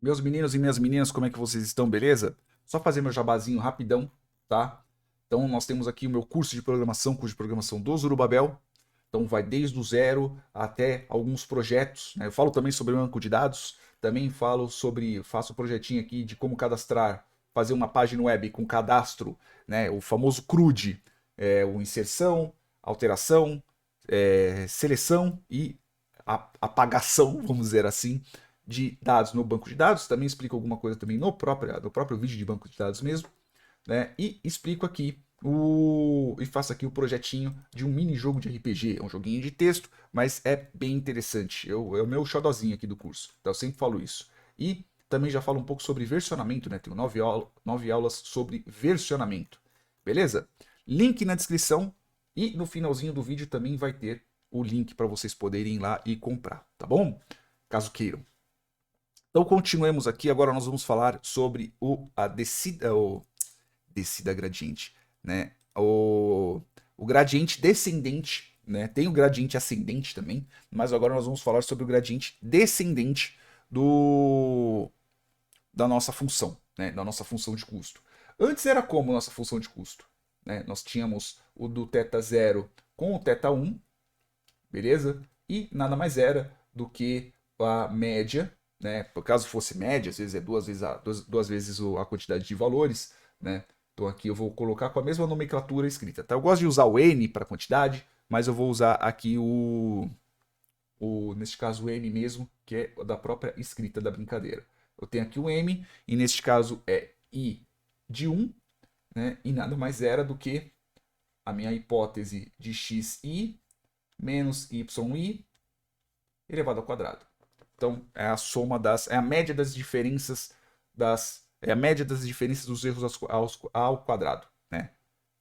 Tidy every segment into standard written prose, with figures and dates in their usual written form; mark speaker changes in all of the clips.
Speaker 1: Meus meninos e minhas meninas, como é que vocês estão, beleza? Só fazer meu jabazinho rapidão, tá? Então, nós temos aqui o meu curso de programação do Zorobabel. Então, vai desde o zero até alguns projetos, né? Eu falo também sobre banco de dados, também falo sobre, faço um projetinho aqui de como cadastrar, fazer uma página web com cadastro, né? O famoso CRUD, o inserção, alteração, seleção e apagação, vamos dizer assim, de dados no banco de dados. Também explico alguma coisa também no próprio vídeo de banco de dados mesmo, né? E explico aqui e faço aqui o projetinho de um mini jogo de RPG. É um joguinho de texto, mas é bem interessante. É o meu xodozinho aqui do curso. Então eu sempre falo isso. E também já falo um pouco sobre versionamento, né? Tenho 9 aulas sobre versionamento. Beleza? Link na descrição e no finalzinho do vídeo também vai ter o link para vocês poderem ir lá e comprar, tá bom? Caso queiram. Então continuemos aqui. Agora nós vamos falar sobre o descida gradiente, né? O gradiente descendente, né? Tem o gradiente ascendente também, mas agora nós vamos falar sobre o gradiente descendente do da nossa função, né? Da nossa função de custo. Antes era como nossa função de custo, né? Nós tínhamos o do θ 0 com o θ 1, beleza? E nada mais era do que a média, né? Por caso fosse média, às vezes é duas vezes a quantidade de valores, né? Então aqui eu vou colocar com a mesma nomenclatura escrita. Tá? Eu gosto de usar o n para quantidade, mas eu vou usar aqui neste caso o m mesmo, que é da própria escrita da brincadeira. Eu tenho aqui o m, e neste caso é i de 1, né? E nada mais era do que a minha hipótese de xi menos yi elevado ao quadrado. Então, é a soma é a média das diferenças é a média das diferenças dos erros ao quadrado, né?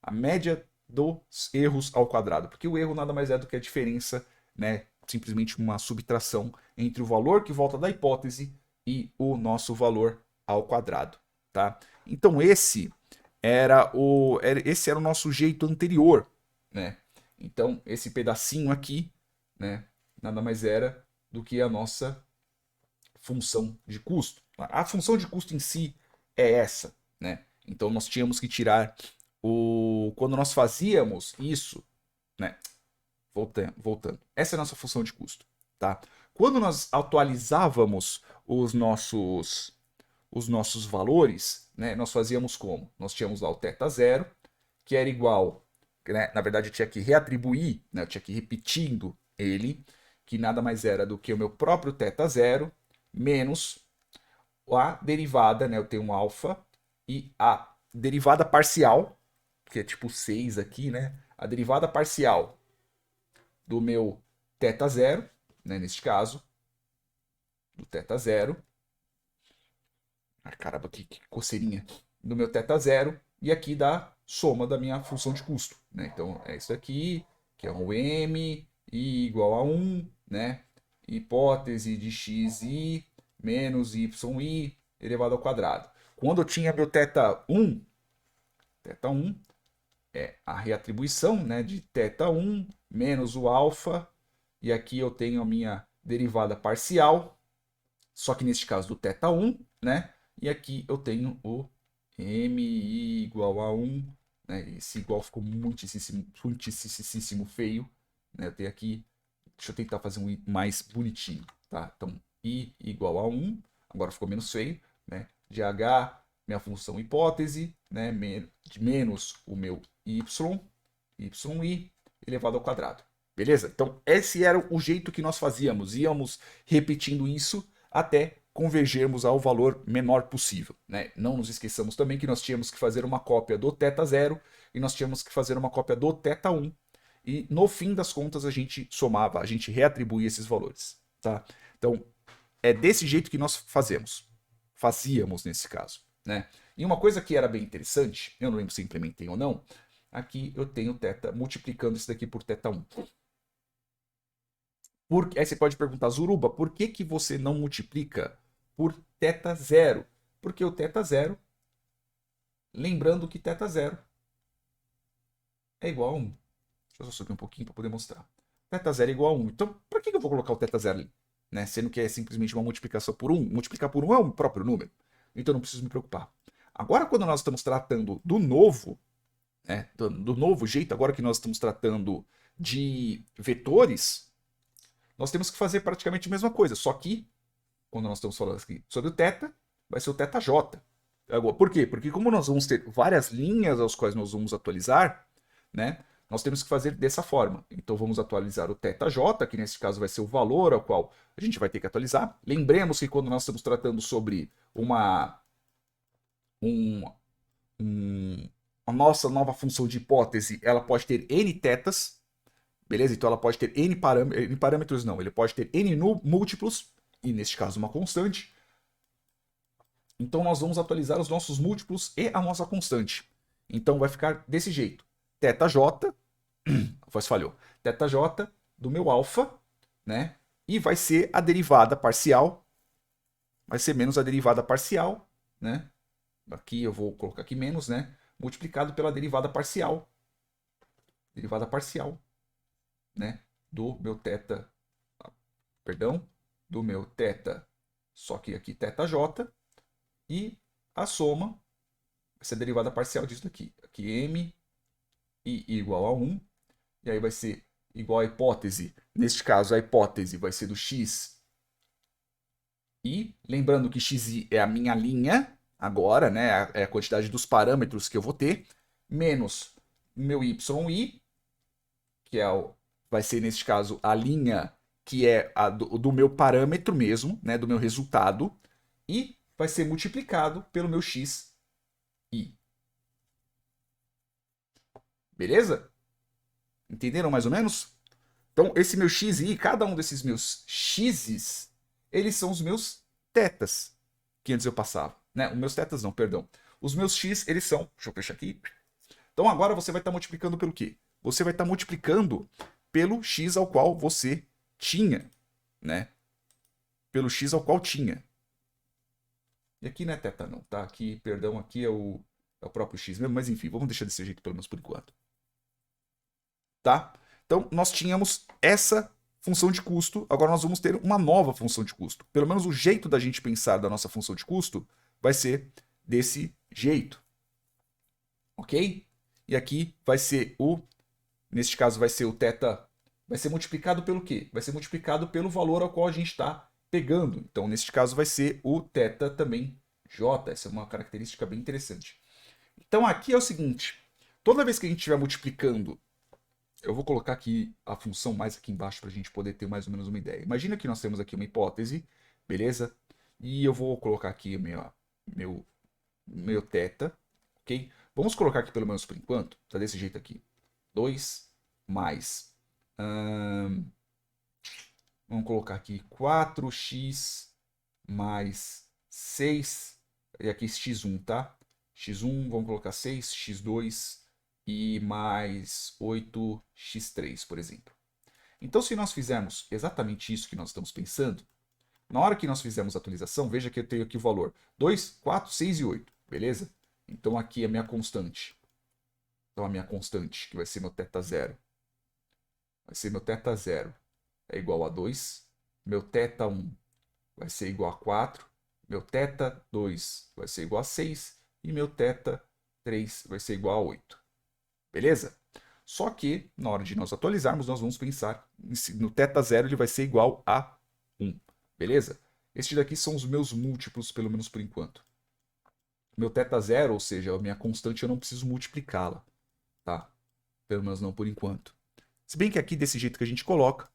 Speaker 1: A média dos erros ao quadrado, porque o erro nada mais é do que a diferença, né? Simplesmente uma subtração entre o valor que volta da hipótese e o nosso valor ao quadrado, tá? Então esse era o nosso jeito anterior, né? Então esse pedacinho aqui, né? Nada mais era do que a nossa função de custo. A função de custo em si é essa, né? Então nós tínhamos que tirar quando nós fazíamos isso, né? Voltando. Essa é a nossa função de custo, tá? Quando nós atualizávamos os nossos valores, né? Nós fazíamos como? Nós tínhamos lá o θ 0, que era igual, né? Na verdade eu tinha que reatribuir, né? Eu tinha que ir repetindo ele, que nada mais era do que o meu próprio θ 0 menos a derivada, né? Eu tenho um alfa e a derivada parcial, que é tipo 6 aqui, né? A derivada parcial do meu θ 0, né? Neste caso, do θ 0. Ah, caramba, que coceirinha. Do meu θ 0 e aqui da soma da minha função de custo, né? Então é isso aqui, que é um m i igual a 1, né? Hipótese de xi menos yi elevado ao quadrado. Quando eu tinha meu θ1 é a reatribuição, né, de θ1 menos o alfa, e aqui eu tenho a minha derivada parcial, só que neste caso do θ1, né, e aqui eu tenho o mi igual a 1, né, esse igual ficou muitíssimo feio, né, eu tenho aqui, deixa eu tentar fazer um i mais bonitinho, tá, então i igual a 1, agora ficou menos feio, né, de h, minha função hipótese, né, menos o meu yi elevado ao quadrado. Beleza? Então, esse era o jeito que nós fazíamos. Íamos repetindo isso até convergermos ao valor menor possível. Né? Não nos esqueçamos também que nós tínhamos que fazer uma cópia do θ 0 e nós tínhamos que fazer uma cópia do θ 1. E no fim das contas a gente somava, a gente reatribuía esses valores. Tá? Então, é desse jeito que nós fazíamos nesse caso. Né? E uma coisa que era bem interessante, eu não lembro se implementei ou não, aqui eu tenho θ multiplicando isso daqui por θ1. Aí você pode perguntar, Zuruba, por que, que você não multiplica por θ 0? Porque o θ 0, lembrando que θ 0 é igual a 1. Deixa eu só subir um pouquinho para poder mostrar. θ 0 é igual a 1. Então, por que eu vou colocar o θ 0 ali? né? Sendo que é simplesmente uma multiplicação por 1. Multiplicar por 1 é o próprio número, então eu não preciso me preocupar. Agora, quando nós estamos tratando do novo, né, do novo jeito, agora que nós estamos tratando de vetores, nós temos que fazer praticamente a mesma coisa, só que, quando nós estamos falando aqui sobre o θ, vai ser o θj. Por quê? Porque como nós vamos ter várias linhas aos quais nós vamos atualizar, né, nós temos que fazer dessa forma. Então vamos atualizar o θj, que nesse caso vai ser o valor ao qual a gente vai ter que atualizar. Lembremos que quando nós estamos tratando sobre a nossa nova função de hipótese, ela pode ter n tetas, beleza? Então ela pode ter n parâmetros, não, ele pode ter n múltiplos, e neste caso uma constante. Então nós vamos atualizar os nossos múltiplos e a nossa constante. Então vai ficar desse jeito. θj, voz falhou, θj do meu alfa, né? E vai ser a derivada parcial, vai ser menos a derivada parcial, né? Aqui eu vou colocar aqui menos, né? Multiplicado pela derivada parcial, né? Do meu θ, perdão, do meu θ, só que aqui θj, e a soma vai ser a derivada parcial disso daqui. Aqui m i igual a 1, e aí vai ser igual à hipótese. Neste caso, a hipótese vai ser do x i, lembrando que xi é a minha linha, agora, né, é a quantidade dos parâmetros que eu vou ter, menos meu yi, que vai ser, neste caso, a linha que é a do meu parâmetro mesmo, né, do meu resultado, e vai ser multiplicado pelo meu xi. Beleza? Entenderam mais ou menos? Então, esse meu xi, cada um desses meus x's, eles são os meus tetas que antes eu passava. Né? Os meus tetas não, perdão. Os meus x, eles são... Deixa eu fechar aqui. Então, agora você vai estar multiplicando pelo quê? Você vai estar multiplicando pelo x ao qual você tinha, né? Pelo x ao qual tinha. E aqui não é teta não, tá? Aqui, perdão, aqui é o próprio x mesmo, mas enfim, vamos deixar desse jeito pelo menos por enquanto. Tá? Então, nós tínhamos essa função de custo, agora nós vamos ter uma nova função de custo. Pelo menos o jeito da gente pensar da nossa função de custo vai ser desse jeito. Ok? E aqui vai ser neste caso vai ser o θ, vai ser multiplicado pelo quê? Vai ser multiplicado pelo valor ao qual a gente está pegando. Então, neste caso vai ser o θ também j. Essa é uma característica bem interessante. Então, aqui é o seguinte, toda vez que a gente estiver multiplicando, eu vou colocar aqui a função mais aqui embaixo para a gente poder ter mais ou menos uma ideia. Imagina que nós temos aqui uma hipótese, beleza? E eu vou colocar aqui meu θ, ok? Vamos colocar aqui pelo menos por enquanto, tá desse jeito aqui. 2 mais... vamos colocar aqui 4x mais 6, e aqui x1, tá? x1, vamos colocar 6, x2 e mais 8x3, por exemplo. Então, se nós fizermos exatamente isso que nós estamos pensando, na hora que nós fizermos a atualização, veja que eu tenho aqui o valor 2, 4, 6 e 8, beleza? Então, aqui é a minha constante. Então, a minha constante, que vai ser meu θ0. Vai ser meu θ0 é igual a 2. Meu θ1 vai ser igual a 4. Meu θ2 vai ser igual a 6. E meu θ3 vai ser igual a 8. Beleza? Só que, na hora de nós atualizarmos, nós vamos pensar no θ0 ele vai ser igual a 1. Beleza? Estes daqui são os meus múltiplos, pelo menos por enquanto. Meu θ0, ou seja, a minha constante, eu não preciso multiplicá-la. Tá? Pelo menos não por enquanto. Se bem que aqui, desse jeito que a gente coloca,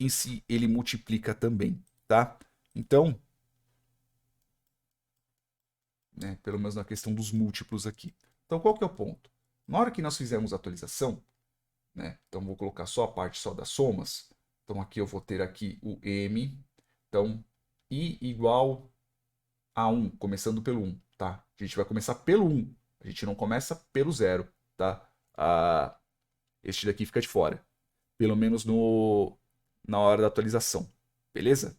Speaker 1: em si ele multiplica também. Tá? Então, né, pelo menos na questão dos múltiplos aqui. Então, qual que é o ponto? Na hora que nós fizermos a atualização, né, então vou colocar só a parte só das somas. Então aqui eu vou ter aqui o m. Então, i igual a 1, começando pelo 1, tá? A gente vai começar pelo 1, a gente não começa pelo 0, tá? Este daqui fica de fora, pelo menos na hora da atualização, beleza?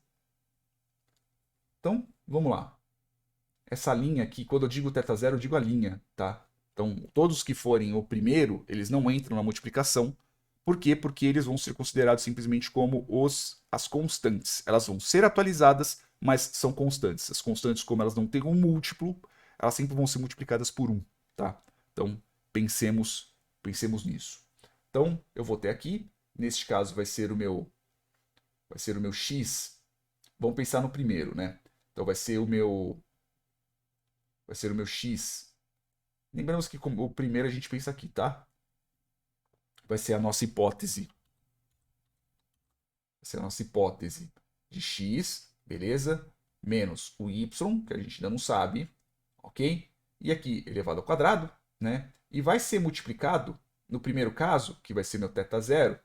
Speaker 1: Então, vamos lá. Essa linha aqui, quando eu digo θ0, eu digo a linha, tá? Então, todos que forem o primeiro, eles não entram na multiplicação, Por quê? Porque eles vão ser considerados simplesmente como as constantes. Elas vão ser atualizadas, mas são constantes. As constantes, como elas não têm um múltiplo, elas sempre vão ser multiplicadas por 1, tá? Então, pensemos nisso. Então, eu vou ter aqui, neste caso vai ser o meu x. Vamos pensar no primeiro, né? Então vai ser o meu x. Lembramos que o primeiro a gente pensa aqui, tá? Vai ser a nossa hipótese. Vai ser a nossa hipótese de x, beleza? Menos o y, que a gente ainda não sabe, ok? E aqui elevado ao quadrado, né? E vai ser multiplicado, no primeiro caso, que vai ser meu θ0.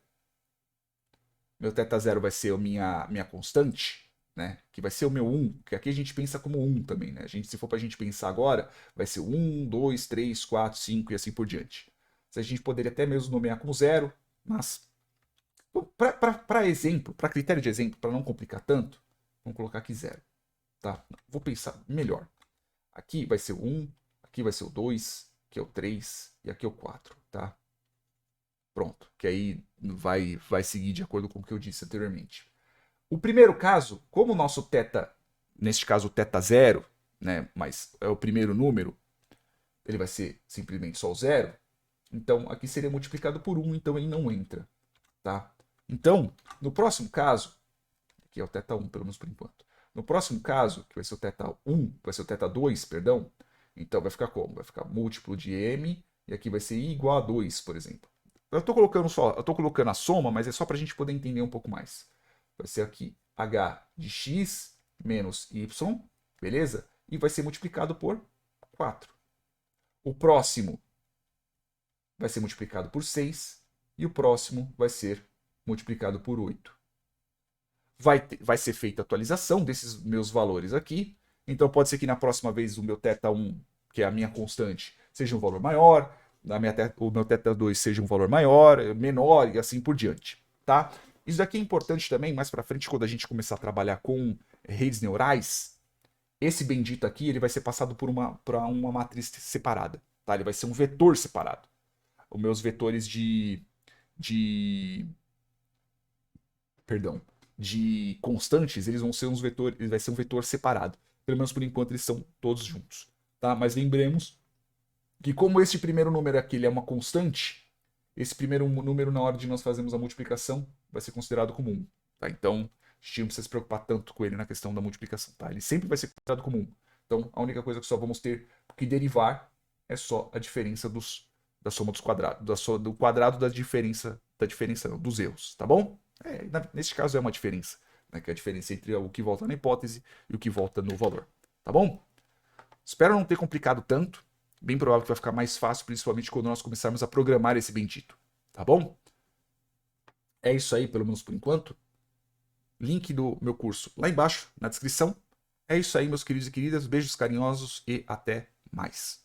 Speaker 1: Meu θ0 vai ser a minha constante, né? Que vai ser o meu 1, que aqui a gente pensa como 1 também, né? Se for para a gente pensar agora, vai ser 1, 2, 3, 4, 5 e assim por diante. A gente poderia até mesmo nomear como 0, mas para exemplo, para critério de exemplo, para não complicar tanto, vamos colocar aqui 0. Tá? Vou pensar melhor. Aqui vai ser o 1, aqui vai ser o 2, aqui é o 3 e aqui é o 4, tá? Pronto, que aí vai seguir de acordo com o que eu disse anteriormente. O primeiro caso, como o nosso θ, neste caso o θ0, né, mas é o primeiro número, ele vai ser simplesmente só o 0, então aqui seria multiplicado por 1, então ele não entra, tá? Então, no próximo caso, aqui é o θ1, pelo menos por enquanto. No próximo caso, que vai ser o θ1, vai ser o θ2, perdão, então vai ficar como? Vai ficar múltiplo de m, e aqui vai ser i igual a 2, por exemplo. Eu estou colocando a soma, mas é só para a gente poder entender um pouco mais. Vai ser aqui h de x menos y, beleza? E vai ser multiplicado por 4. O próximo vai ser multiplicado por 6 e o próximo vai ser multiplicado por 8. Vai ser feita a atualização desses meus valores aqui. Então pode ser que na próxima vez o meu θ1, que é a minha constante, seja um valor maior, o meu θ2 seja um valor maior, menor e assim por diante, tá? Isso daqui é importante também, mais para frente, quando a gente começar a trabalhar com redes neurais, esse bendito aqui ele vai ser passado para uma matriz separada, tá? Ele vai ser um vetor separado. Os meus vetores perdão, de constantes, eles vão ser uns vetores, vai ser um vetor separado. Pelo menos por enquanto eles são todos juntos, tá? Mas lembremos que como este primeiro número aqui ele é uma constante, esse primeiro número na hora de nós fazermos a multiplicação vai ser considerado como 1, tá? Então, a gente não precisa se preocupar tanto com ele na questão da multiplicação, tá? Ele sempre vai ser considerado como 1. Então, a única coisa que só vamos ter que derivar é só a diferença da soma dos quadrados, do quadrado da diferença não, dos erros, tá bom? Nesse caso é uma diferença, né, que é a diferença entre o que volta na hipótese e o que volta no valor, tá bom? Espero não ter complicado tanto, bem provável que vai ficar mais fácil, principalmente quando nós começarmos a programar esse bendito, tá bom? É isso aí, pelo menos por enquanto. Link do meu curso lá embaixo, na descrição. É isso aí, meus queridos e queridas, beijos carinhosos e até mais.